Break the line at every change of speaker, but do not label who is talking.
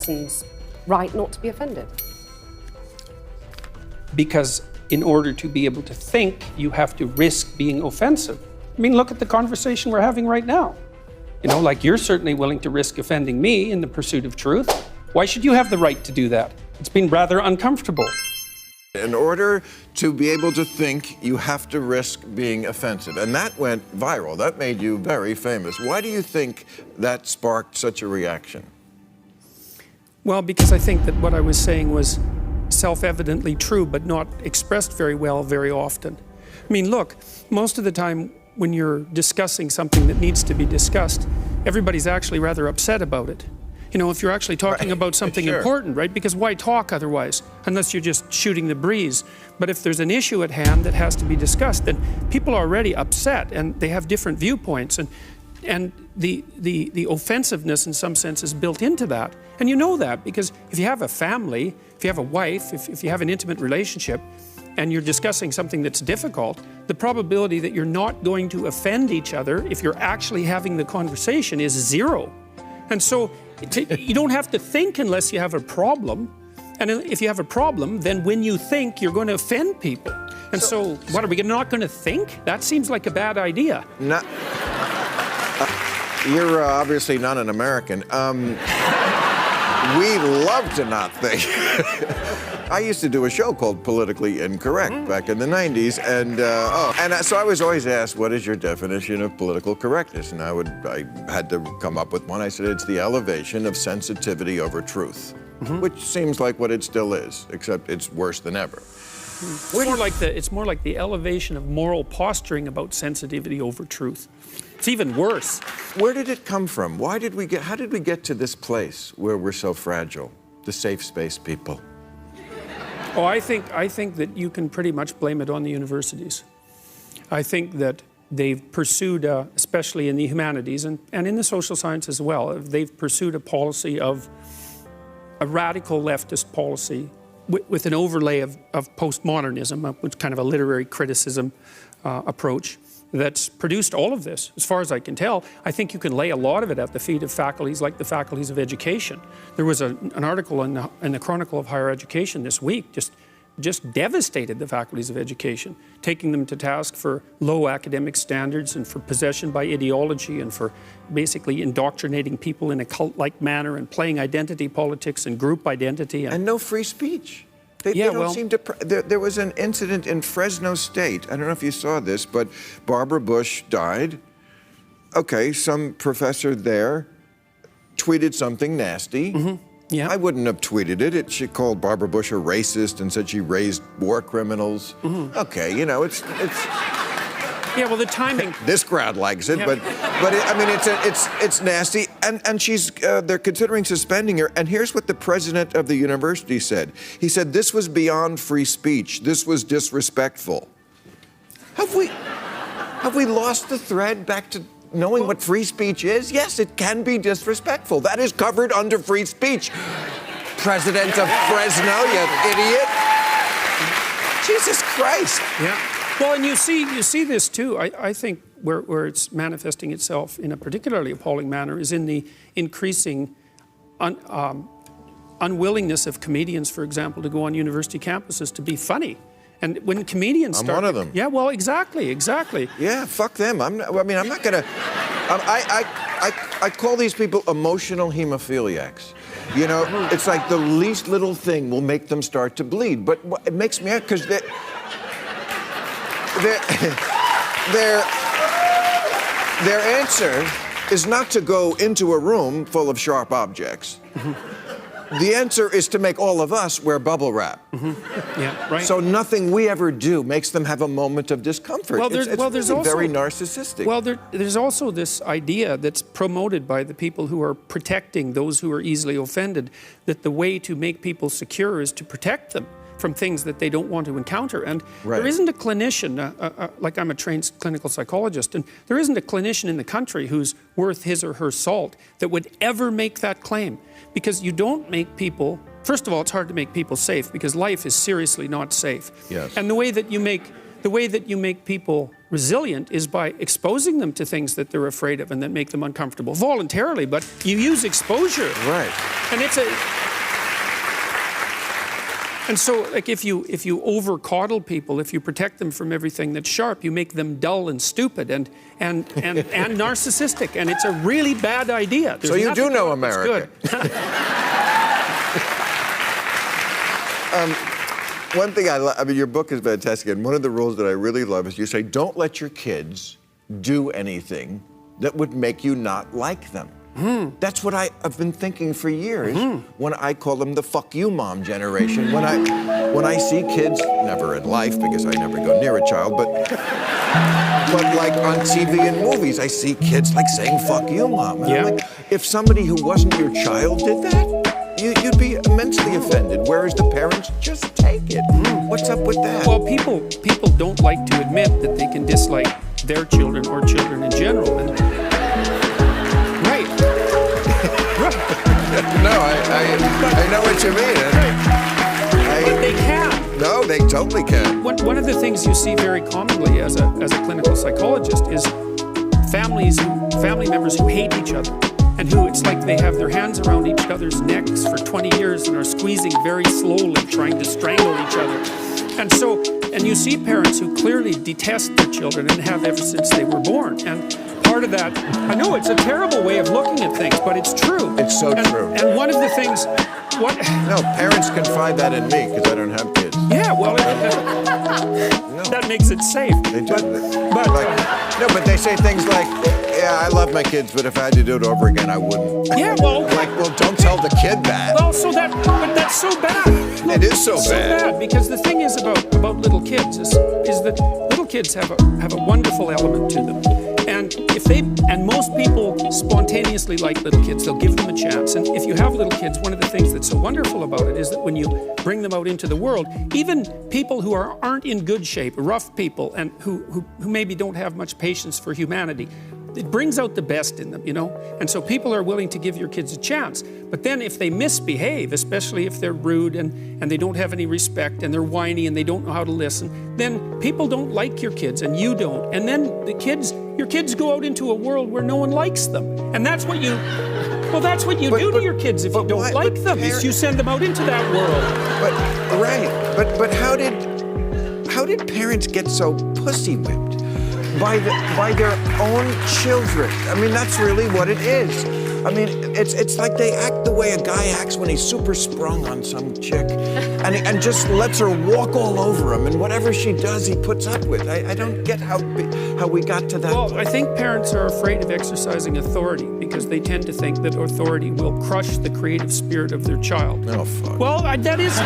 person's right not to be offended?
Because in order to be able to think, you have to risk being offensive. I mean, look at the conversation we're having right now. You know, like you're certainly willing to risk offending me in the pursuit of truth. Why should you have the right to do that? It's been rather uncomfortable.
In order to be able to think, you have to risk being offensive. And that went viral. That made you very famous. Why do you think that sparked such a reaction?
Well, because I think that what I was saying was self-evidently true, but not expressed very well very often. I mean, look, most of the time when you're discussing something that needs to be discussed, everybody's actually rather upset about it. You know, if you're actually talking about something
Sure.
important, right? Because why talk otherwise, unless you're just shooting the breeze? But if there's an issue at hand that has to be discussed, then people are already upset and they have different viewpoints. And the offensiveness in some sense is built into that. And you know that because if you have a family, if you have a wife, if you have an intimate relationship, and you're discussing something that's difficult, the probability that you're not going to offend each other if you're actually having the conversation is zero. And so you don't have to think unless you have a problem. And if you have a problem, then when you think, you're going to offend people. And so what, are we not going to think? That seems like a bad idea.
No, you're obviously not an American. We love to not think. I used to do a show called Politically Incorrect back in the 90s, and so I was always asked, what is your definition of political correctness? And I had to come up with one. I said, it's the elevation of sensitivity over truth, which seems like what it still is, except it's worse than ever.
It's more like the elevation of moral posturing about sensitivity over truth. It's even worse.
Where did it come from? How did we get to this place where we're so fragile, the safe space people?
Oh, I think that you can pretty much blame it on the universities. I think that they've pursued, especially in the humanities and in the social sciences as well, they've pursued a policy of a radical leftist policy with an overlay of postmodernism, which kind of a literary criticism approach that's produced all of this. As far as I can tell, I think you can lay a lot of it at the feet of faculties like the faculties of education. There was an article in the Chronicle of Higher Education this week just devastated the faculties of education, taking them to task for low academic standards and for possession by ideology and for basically indoctrinating people in a cult-like manner and playing identity politics and group identity.
And no free speech. They don't seem to. There was an incident in Fresno State. I don't know if you saw this, but Barbara Bush died. Okay, some professor there tweeted something nasty.
Yeah.
I wouldn't have tweeted it. She called Barbara Bush a racist and said she raised war criminals. Okay, you know, it's.
Yeah, well, the timing.
This crowd likes it, but it's nasty, and she's they're considering suspending her. And here's what the president of the university said. He said this was beyond free speech. This was disrespectful. Have we lost the thread back to knowing what free speech is? Yes, it can be disrespectful. That is covered under free speech. President of Fresno, you idiot. Jesus Christ.
Yeah. Well, and you see this too. I think where it's manifesting itself in a particularly appalling manner is in the increasing unwillingness of comedians, for example, to go on university campuses to be funny. And when comedians start...
I'm one of them.
Yeah, well, exactly.
Yeah, fuck them. I'm not gonna... I call these people emotional hemophiliacs. You know, it's like the least little thing will make them start to bleed. But it makes me... because their answer is not to go into a room full of sharp objects. The answer is to make all of us wear bubble wrap.
Yeah, right.
So nothing we ever do makes them have a moment of discomfort.
Well, there's
really
also,
very narcissistic.
Well, there's also this idea that's promoted by the people who are protecting those who are easily offended, that the way to make people secure is to protect them from things that they don't want to encounter. And there isn't a clinician, like I'm a trained clinical psychologist, and there isn't a clinician in the country who's worth his or her salt that would ever make that claim. Because you don't make people, first of all, it's hard to make people safe because life is seriously not safe.
Yes.
And the way that you make the way that you make people resilient is by exposing them to things that they're afraid of and that make them uncomfortable, voluntarily, but you use exposure.
Right.
And it's a... And so, like, if you over-coddle people, if you protect them from everything that's sharp, you make them dull and stupid and narcissistic, and it's a really bad idea.
So you do know America.
It's good.
One thing I mean, your book is fantastic, and one of the rules that I really love is you say, don't let your kids do anything that would make you not like them. That's what I've been thinking for years when I call them the fuck you mom generation. When I see kids, never in life because I never go near a child, but like on TV and movies, I see kids like saying fuck you mom. And I'm like, if somebody who wasn't your child did that, you'd be immensely offended, whereas the parents just take it. What's up with that?
Well, people don't like to admit that they can dislike their children or children in general. And
no, I know what you mean.
But they can.
No, they totally can.
One of the things you see very commonly as a clinical psychologist is family members who hate each other and who it's like they have their hands around each other's necks for 20 years and are squeezing very slowly, trying to strangle each other. And you see parents who clearly detest their children and have ever since they were born. And part of that, I know it's a terrible way of looking at things, but it's true.
It's so true.
And one of the things,
No, parents confide that in me because I don't have kids.
Yeah, well, that makes it safe.
They do. But they say things like, yeah, I love my kids, but if I had to do it over again, I wouldn't.
Yeah, well...
Like, well, don't tell the kid that.
Well, but that's so bad.
It is so
So bad, because the thing is about little kids is that little kids have a wonderful element to them. And most people spontaneously like little kids. They'll give them a chance. And if you have little kids, one of the things that's so wonderful about it is that when you bring them out into the world, even people who aren't in good shape, rough people, and who maybe don't have much patience for humanity, it brings out the best in them, you know? And so people are willing to give your kids a chance. But then if they misbehave, especially if they're rude and they don't have any respect and they're whiny and they don't know how to listen, then people don't like your kids and you don't. And then your kids go out into a world where no one likes them. And that's what you do to your kids if you don't like them, is you send them out into that world.
But how did parents get so pussy whipped? By their own children. I mean, that's really what it is. I mean, it's like they act the way a guy acts when he's super sprung on some chick and just lets her walk all over him, and whatever she does, he puts up with. I don't get how we got to that.
Well, I think parents are afraid of exercising authority because they tend to think that authority will crush the creative spirit of their child.
Oh, fuck.
Well, that is...